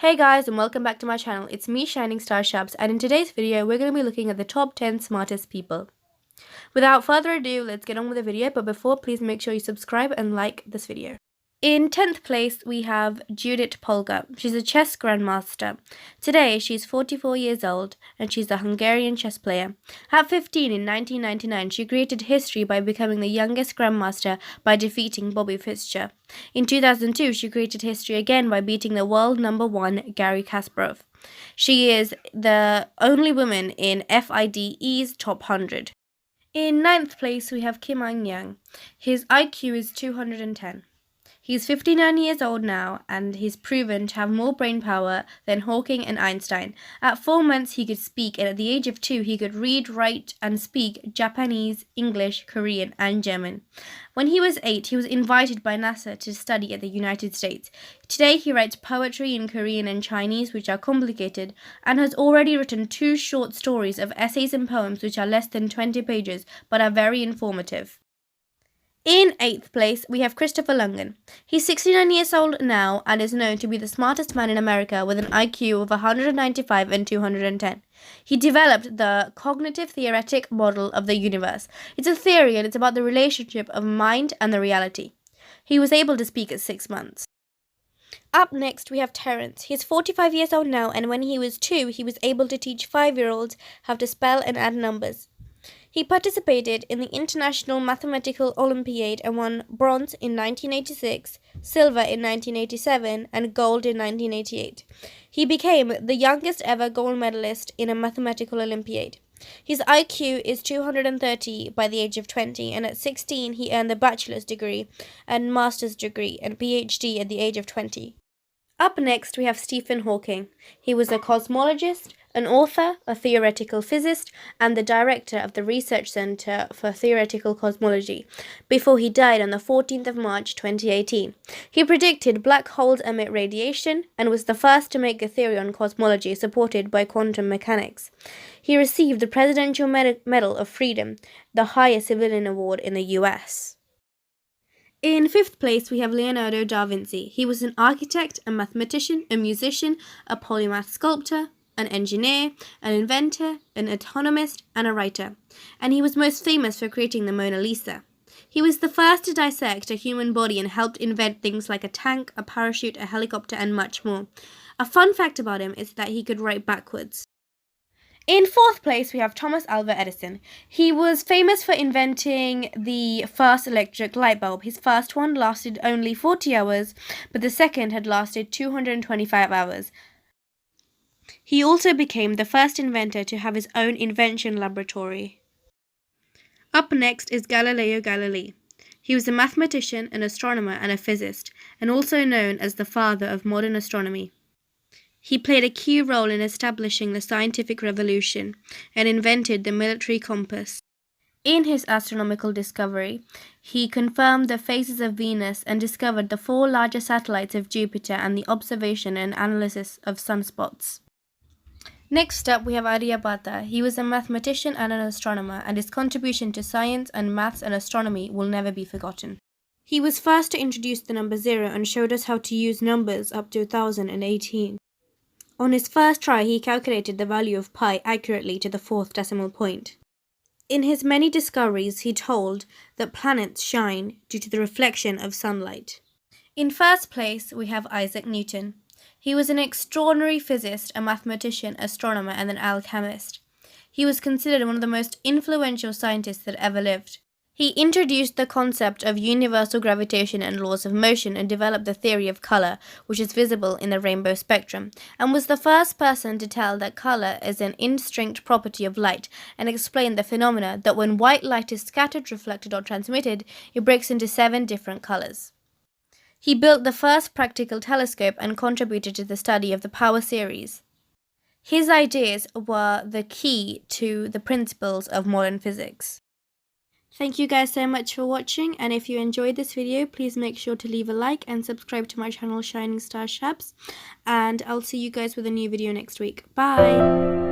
Hey guys, and welcome back to my channel. It's me, Shining Star Shabs, and in today's video we're going to be looking at the top 10 smartest people. Without further ado, let's get on with the video, but before, please make sure you subscribe and like this video. In 10th place, we have Judith Polgar. She's a chess grandmaster. Today, she's 44 years old, and she's a Hungarian chess player. At 15 in 1999, she created history by becoming the youngest grandmaster by defeating Bobby Fischer. In 2002, she created history again by beating the world number 1, Garry Kasparov. She is the only woman in FIDE's top 100. In 9th place, we have Kim Ang-yang. His IQ is 210. He's 59 years old now, and he's proven to have more brain power than Hawking and Einstein. At 4 months, he could speak, and at the age of 2, he could read, write, and speak Japanese, English, Korean, and German. When he was 8, he was invited by NASA to study at the United States. Today, he writes poetry in Korean and Chinese, which are complicated, and has already written 2 short stories of essays and poems which are less than 20 pages, but are very informative. In 8th place, we have Christopher Lugan. He's 69 years old now and is known to be the smartest man in America with an IQ of 195 and 210. He developed the cognitive theoretic model of the universe. It's a theory and it's about the relationship of mind and the reality. He was able to speak at 6 months. Up next, we have Terence. He's 45 years old now, and when he was 2, he was able to teach 5-year-olds how to spell and add numbers. He participated in the International Mathematical Olympiad and won bronze in 1986, silver in 1987, and gold in 1988. He became the youngest ever gold medalist in a mathematical Olympiad. His IQ is 230 by the age of 20, and at 16 he earned a bachelor's degree and master's degree and PhD at the age of 20. Up next, we have Stephen Hawking. He was a cosmologist, an author, a theoretical physicist, and the director of the Research Center for Theoretical Cosmology, before he died on the 14th of March 2018. He predicted black holes emit radiation and was the first to make a theory on cosmology supported by quantum mechanics. He received the Presidential Medal of Freedom, the highest civilian award in the US. In 5th place, we have Leonardo da Vinci. He was an architect, a mathematician, a musician, a polymath sculptor, an engineer, an inventor, an autonomist, and a writer. And he was most famous for creating the Mona Lisa. He was the first to dissect a human body and helped invent things like a tank, a parachute, a helicopter, and much more. A fun fact about him is that he could write backwards. In 4th place, we have Thomas Alva Edison. He was famous for inventing the first electric light bulb. His first one lasted only 40 hours, but the second had lasted 225 hours. He also became the first inventor to have his own invention laboratory. Up next is Galileo Galilei. He was a mathematician, an astronomer, and a physicist, and also known as the father of modern astronomy. He played a key role in establishing the scientific revolution and invented the military compass. In his astronomical discovery, he confirmed the phases of Venus and discovered the 4 larger satellites of Jupiter and the observation and analysis of sunspots. Next up, we have Aryabhata. He was a mathematician and an astronomer, and his contribution to science and maths and astronomy will never be forgotten. He was first to introduce the number 0 and showed us how to use numbers up to 1018. On his first try, he calculated the value of pi accurately to the 4th decimal point. In his many discoveries, he told that planets shine due to the reflection of sunlight. In 1st place, we have Isaac Newton. He was an extraordinary physicist, a mathematician, astronomer, and an alchemist. He was considered one of the most influential scientists that ever lived. He introduced the concept of universal gravitation and laws of motion and developed the theory of color, which is visible in the rainbow spectrum, and was the first person to tell that color is an instinct property of light and explained the phenomena that when white light is scattered, reflected, or transmitted, it breaks into 7 different colors. He built the first practical telescope and contributed to the study of the power series. His ideas were the key to the principles of modern physics. Thank you guys so much for watching, and if you enjoyed this video, please make sure to leave a like and subscribe to my channel Shining Star Shabs, and I'll see you guys with a new video next week. Bye!